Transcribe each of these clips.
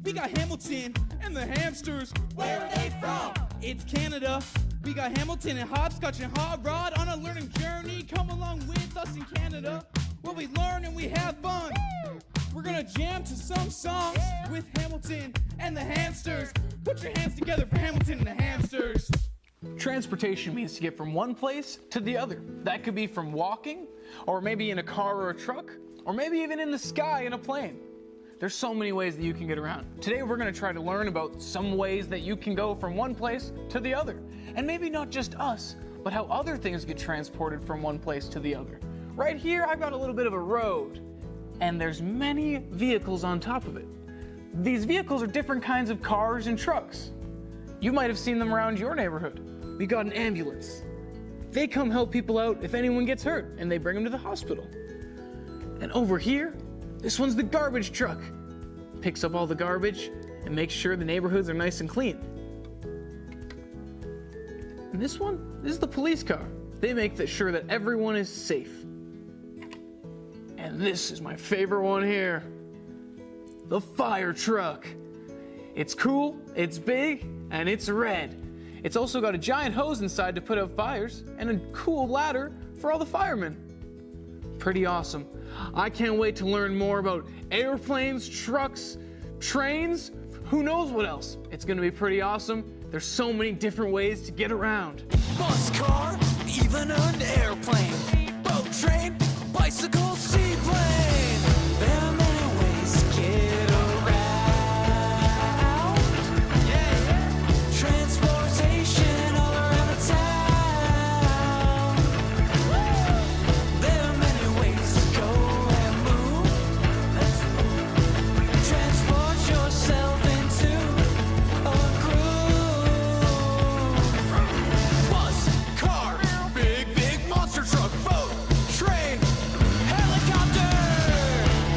We got Hamilton and the Hamsters. Where are they from? It's Canada. We got Hamilton and Hopscotch and Hot Rod on a learning journey. Come along with us in Canada, where we learn and we have fun. We're gonna jam to some songs with Hamilton and the Hamsters. Put your hands together for Hamilton and the Hamsters. Transportation means to get from one place to the other. That could be from walking, or maybe in a car or a truck, or maybe even in the sky in a plane. There's so many ways that you can get around. Today we're going to try to learn about some ways that you can go from one place to the other. And maybe not just us, but how other things get transported from one place to the other. Right here I've got a little bit of a road, and there's many vehicles on top of it. These vehicles are different kinds of cars and trucks. You might have seen them around your neighborhood. We got an ambulance. They come help people out if anyone gets hurt, and they bring them to the hospital. And over here, this one's the garbage truck. Picks up all the garbage and makes sure the neighborhoods are nice and clean. And this is the police car. They make sure that everyone is safe. And this is my favorite one here, the fire truck. It's cool, it's big, and it's red. It's also got a giant hose inside to put out fires and a cool ladder for all the firemen. Pretty awesome. I can't wait to learn more about airplanes, trucks, trains, who knows what else. It's gonna be pretty awesome. There's so many different ways to get around. Bus, car, even an airplane. Boat, train, bicycle, seaplane. There are many ways to get around. Transportation all around the town. There are many ways to go and move. Transport yourself into a groove. Bus, car, big monster truck, boat, train, helicopter.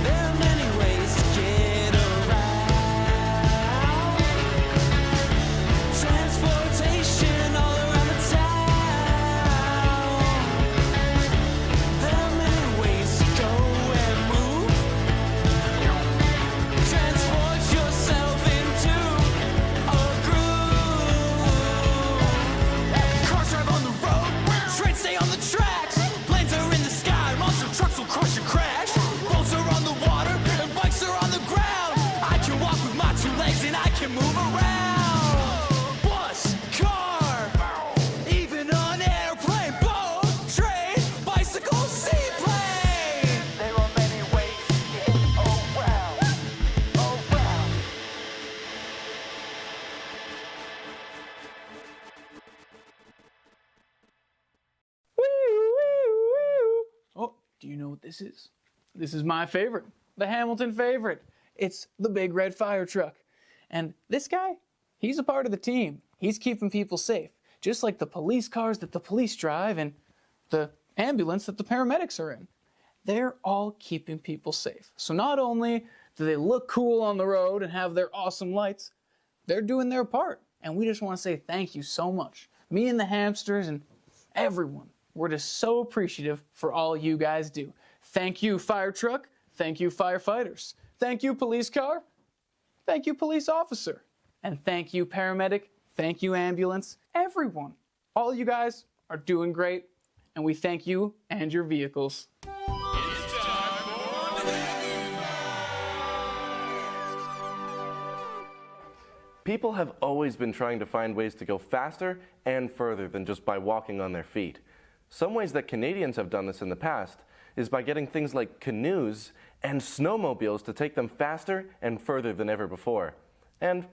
There are many ways to get around. Transportation all around the town. There are many ways to go and move. Transport yourself into a groove. Cars drive on the road, trains stay on the tracks. Planes are in the sky, monster trucks will crush and crash. Boats are on the water, and bikes are on the ground. I can walk with my two legs and I can move around. Bus, car, even an airplane, boat, train, bicycle, seaplane. There are many ways to get around. Oh, do you know what this is? This is my favorite, the Hamilton favorite. It's the big red fire truck. And this guy, he's a part of the team. He's keeping people safe, just like the police cars that the police drive and the ambulance that the paramedics are in. They're all keeping people safe. So not only do they look cool on the road and have their awesome lights, they're doing their part. And we just want to say thank you so much. Me and the Hamsters and everyone, we're just so appreciative for all you guys do. Thank you, fire truck. Thank you, firefighters. Thank you, police car. Thank you, police officer. And thank you, paramedic. Thank you, ambulance. Everyone. All you guys are doing great. And we thank you and your vehicles. People have always been trying to find ways to go faster and further than just by walking on their feet. Some ways that Canadians have done this in the past is by getting things like canoes and snowmobiles to take them faster and further than ever before. And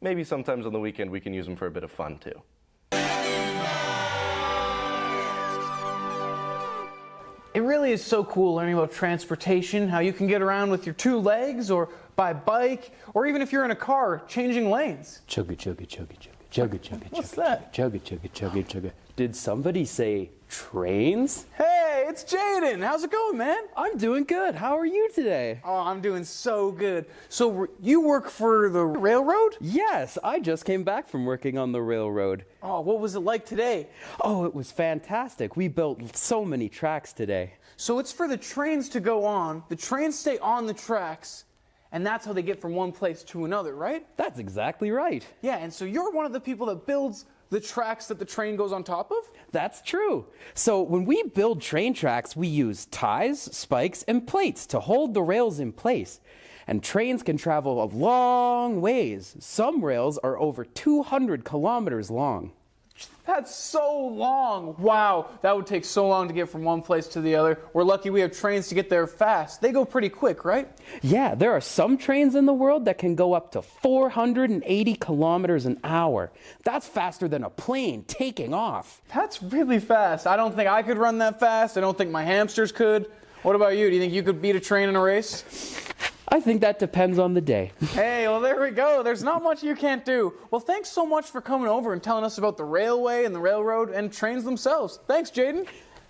maybe sometimes on the weekend we can use them for a bit of fun too. It really is so cool learning about transportation, how you can get around with your two legs or by bike, or even if you're in a car, changing lanes. Chugga, chugga, chugga, chugga, chugga, chugga, What's chugga, that? chugga, chugga, chugga, chugga. Did somebody say trains? Hey, it's Jaden. How's it going, man? I'm doing good. How are you today? Oh, I'm doing so good. So you work for the railroad? Yes, I just came back from working on the railroad. Oh, what was it like today? Oh, it was fantastic. We built so many tracks today. So it's for the trains to go on, the trains stay on the tracks, and that's how they get from one place to another, right? That's exactly right. Yeah, and so you're one of the people that builds the tracks that the train goes on top of? That's true. So when we build train tracks, we use ties, spikes, and plates to hold the rails in place. And trains can travel a long ways. Some rails are over 200 kilometers long. That's so long. Wow, that would take so long to get from one place to the other. We're lucky we have trains to get there fast. They go pretty quick, right? Yeah, there are some trains in the world that can go up to 480 kilometers an hour. That's faster than a plane taking off. That's really fast. I don't think I could run that fast. I don't think my hamsters could. What about you? Do you think you could beat a train in a race? I think that depends on the day. Hey, well, there we go. There's not much you can't do. Well, thanks so much for coming over and telling us about the railway and the railroad and trains themselves. Thanks, Jaden.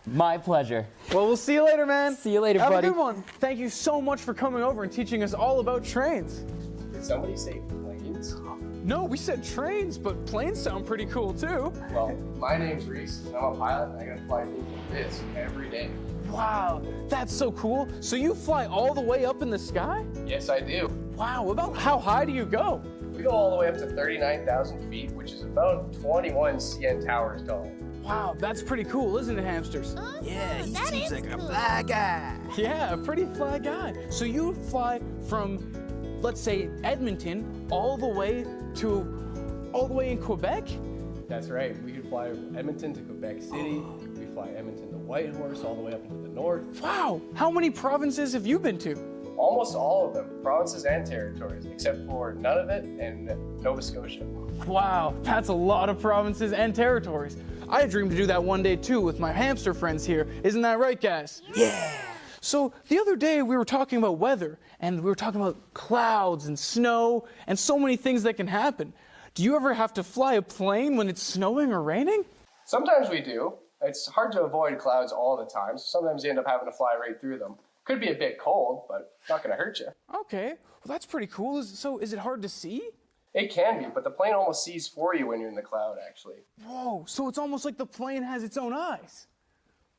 My pleasure. Well, we'll see you later, man. See you later, Have buddy. a good one. Thank you so much for coming over and teaching us all about trains. Did somebody say planes? No, we said trains, but planes sound pretty cool, too. Well, my name's Reese, and I'm a pilot, and I gotta fly things like this every day. Wow, that's so cool. So you fly all the way up in the sky? Yes, I do. Wow, about how high do you go? We go all the way up to 39,000 feet, which is about 21 CN towers tall. Wow, that's pretty cool, isn't it, hamsters? Yeah, he seems like a fly guy. Yeah, a pretty fly guy. So you fly from, let's say, Edmonton all the way in Quebec? That's right. We could fly from Edmonton to Quebec City. We fly Edmonton to Whitehorse all the way up into the north. Wow, how many provinces have you been to? Almost all of them, provinces and territories, except for Nunavut and Nova Scotia. Wow, that's a lot of provinces and territories. I dream to do that one day too with my hamster friends here. Isn't that right, guys? Yeah. So the other day we were talking about weather, and we were talking about clouds and snow and so many things that can happen. Do you ever have to fly a plane when it's snowing or raining? Sometimes we do. It's hard to avoid clouds all the time, so sometimes you end up having to fly right through them. Could be a bit cold, but it's not going to hurt you. Okay, well that's pretty cool. Is it hard to see? It can be, but the plane almost sees for you when you're in the cloud, actually. Whoa, so it's almost like the plane has its own eyes.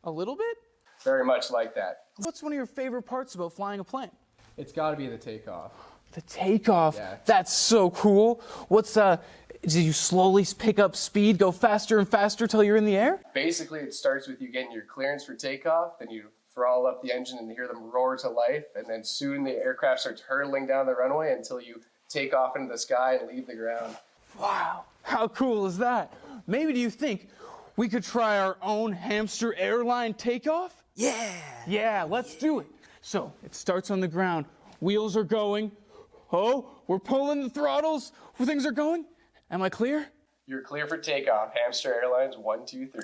A little bit? Very much like that. What's one of your favorite parts about flying a plane? It's got to be the takeoff. The takeoff. Yeah. That's so cool. Do you slowly pick up speed, go faster and faster till you're in the air? Basically, it starts with you getting your clearance for takeoff, then you throttle up the engine and hear them roar to life, and then soon the aircraft starts hurtling down the runway until you take off into the sky and leave the ground. Wow, how cool is that? Maybe do you think we could try our own hamster airline takeoff? Yeah. Yeah, let's do it. So it starts on the ground. Wheels are going. Oh, we're pulling the throttles. Things are going. Am I clear? You're clear for takeoff. Hamster Airlines 1, 2, 3.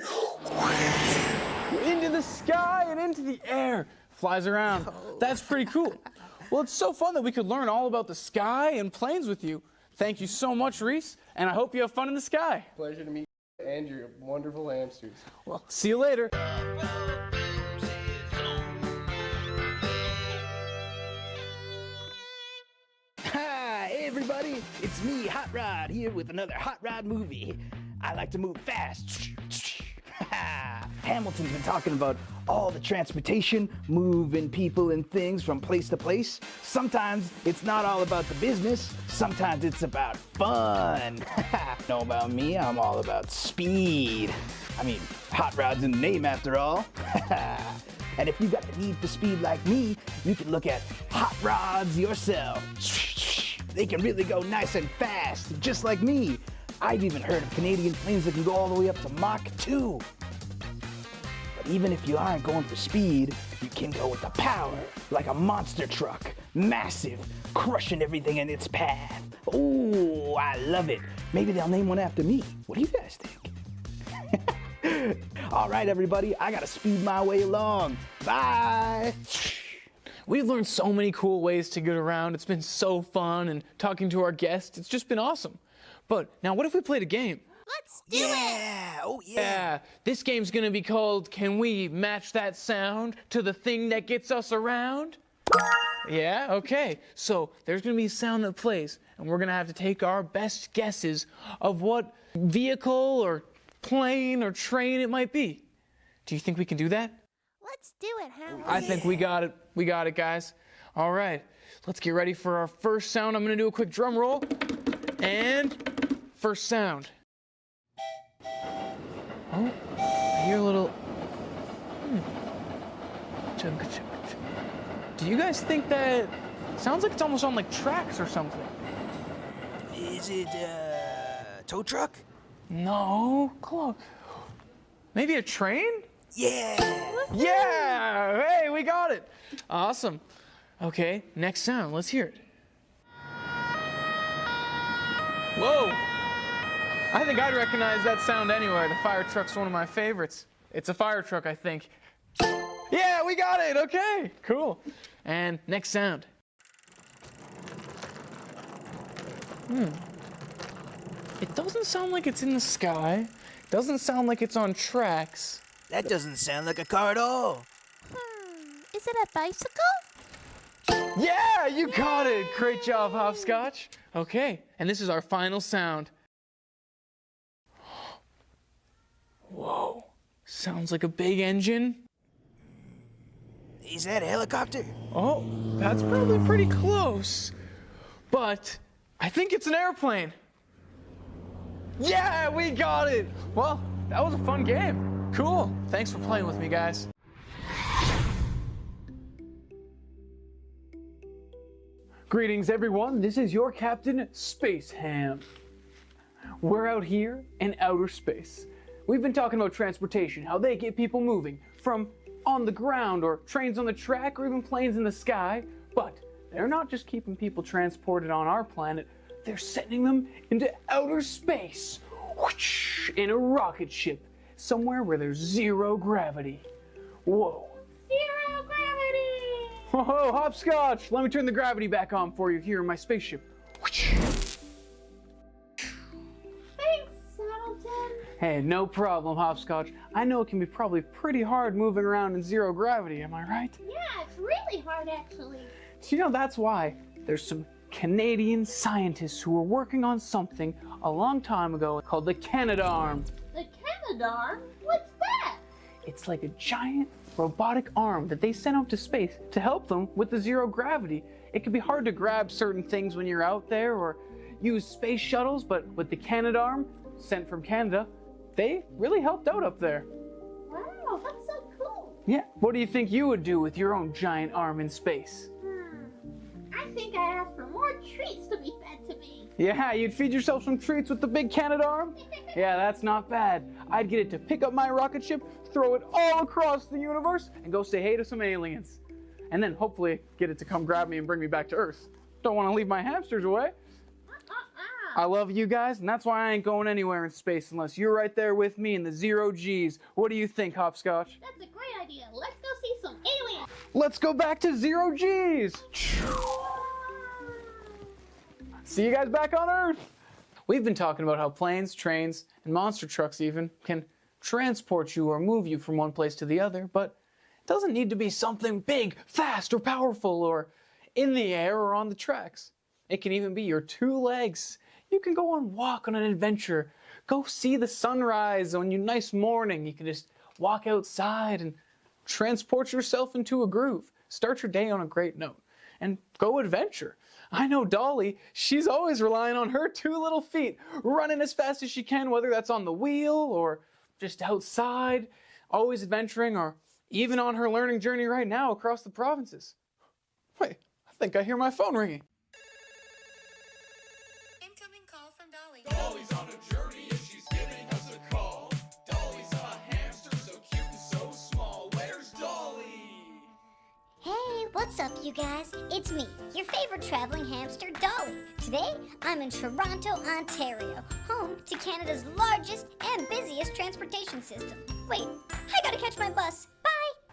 Into the sky and into the air. Flies around. That's pretty cool. Well, it's so fun that we could learn all about the sky and planes with you. Thank you so much, Reese, and I hope you have fun in the sky. Pleasure to meet you and your wonderful hamsters. Well, see you later. Hi, everybody. It's me, Hot Rod, here with another Hot Rod movie. I like to move fast. Hamilton's been talking about all the transportation, moving people and things from place to place. Sometimes it's not all about the business. Sometimes it's about fun. Know about me, I'm all about speed. I mean, Hot Rod's in the name after all. And if you got the need for speed like me, you can look at Hot Rods yourself. They can really go nice and fast, just like me. I've even heard of Canadian planes that can go all the way up to Mach 2. But even if you aren't going for speed, you can go with the power, like a monster truck. Massive, crushing everything in its path. Ooh, I love it. Maybe they'll name one after me. What do you guys think? All right, everybody, I gotta speed my way along. Bye. We've learned so many cool ways to get around. It's been so fun, and talking to our guests, it's just been awesome. But now what if we played a game? Let's do it. Oh, Yeah, this game's gonna be called Can We Match That Sound to the Thing That Gets Us Around? Yeah, okay. So there's gonna be a sound that plays, and we're gonna have to take our best guesses of what vehicle or plane or train it might be. Do you think we can do that? Let's do it, Hamilton. I think we got it. We got it, guys. All right, let's get ready for our first sound. I'm gonna do a quick drum roll. And first sound. Oh, I hear a little. Do you guys think that sounds like it's almost on like tracks or something? Is it a tow truck? No, close. Maybe a train? Yeah! Yeah! Hey, we got it. Awesome. Okay, next sound. Let's hear it. Whoa! I think I'd recognize that sound anywhere. The fire truck's one of my favorites. It's a fire truck, I think. Yeah, we got it. Okay, cool. And next sound. It doesn't sound like it's in the sky. Doesn't sound like it's on tracks. That doesn't sound like a car at all. Is it a bicycle? Yeah, you got it. Great job, Hopscotch. Okay, and this is our final sound. Whoa, sounds like a big engine. Is that a helicopter? Oh, that's probably pretty close. But I think it's an airplane. Yeah, we got it. Well, that was a fun game. Cool. Thanks for playing with me, guys. Greetings, everyone. This is your Captain Space Ham. We're out here in outer space. We've been talking about transportation, how they get people moving from on the ground or trains on the track or even planes in the sky. But they're not just keeping people transported on our planet, they're sending them into outer space whoosh, in a rocket ship somewhere where there's zero gravity. Whoa. Zero gravity! Whoa, Hopscotch! Let me turn the gravity back on for you here in my spaceship. Whoosh. Thanks, Hamilton. Hey, no problem, Hopscotch. I know it can be probably pretty hard moving around in zero gravity, am I right? Yeah, it's really hard actually. So, you know, that's why there's some Canadian scientists who were working on something a long time ago called the Canadarm. The Canadarm? What's that? It's like a giant robotic arm that they sent out to space to help them with the zero gravity. It can be hard to grab certain things when you're out there or use space shuttles, but with the Canadarm, sent from Canada, they really helped out up there. Wow, that's so cool. Yeah, what do you think you would do with your own giant arm in space? I think I asked for more treats to be fed to me. Yeah, you'd feed yourself some treats with the big Canadarm? Yeah, that's not bad. I'd get it to pick up my rocket ship, throw it all across the universe, and go say hey to some aliens. And then hopefully get it to come grab me and bring me back to Earth. Don't want to leave my hamsters away. I love you guys, and that's why I ain't going anywhere in space unless you're right there with me in the zero G's. What do you think, Hopscotch? That's a great idea. Let's go see some aliens. Let's go back to zero G's. See you guys back on Earth. We've been talking about how planes, trains, and monster trucks even can transport you or move you from one place to the other, but it doesn't need to be something big, fast, or powerful, or in the air or on the tracks. It can even be your two legs. You can go on a walk on an adventure. Go see the sunrise on your nice morning. You can just walk outside and transport yourself into a groove. Start your day on a great note and go adventure. I know Dolly, she's always relying on her two little feet, running as fast as she can, whether that's on the wheel or just outside, always adventuring, or even on her learning journey right now across the provinces. Wait, I think I hear my phone ringing. Incoming call from Dolly. Dolly's on a journey and she's giving us a call. Dolly's a hamster so cute and so small. Where's Dolly? Hey, what's up, you guys? It's me, your favorite traveling hamster, Dolly. Today, I'm in Toronto, Ontario, home to Canada's largest and busiest transportation system. Wait, I gotta catch my bus. Bye!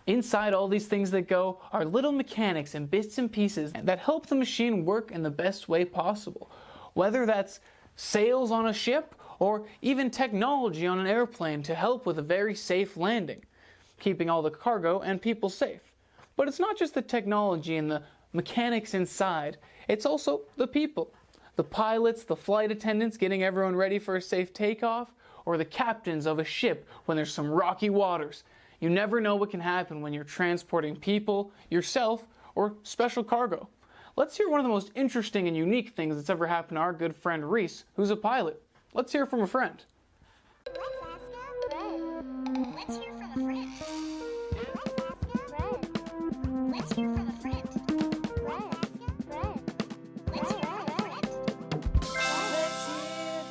Inside all these things that go are little mechanics and bits and pieces that help the machine work in the best way possible. Whether that's sails on a ship or even technology on an airplane to help with a very safe landing, keeping all the cargo and people safe. But it's not just the technology and the mechanics inside, it's also the people. The pilots, the flight attendants getting everyone ready for a safe takeoff, or the captains of a ship when there's some rocky waters. You never know what can happen when you're transporting people, yourself, or special cargo. Let's hear one of the most interesting and unique things that's ever happened to our good friend Reese, who's a pilot. Let's hear from a friend. Let's hear from a friend. Let's hear from a friend. Let's hear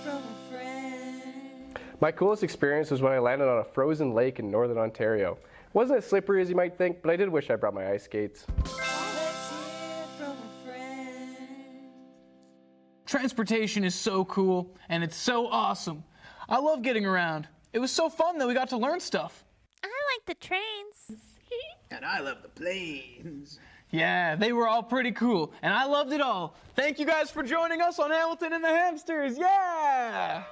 from a friend. My coolest experience was when I landed on a frozen lake in northern Ontario. It wasn't as slippery as you might think, but I did wish I brought my ice skates. Transportation is so cool, and it's so awesome. I love getting around. It was so fun that we got to learn stuff. I like the trains. And I love the planes. Yeah, they were all pretty cool, and I loved it all. Thank you guys for joining us on Hamilton and the Hamsters. Yeah!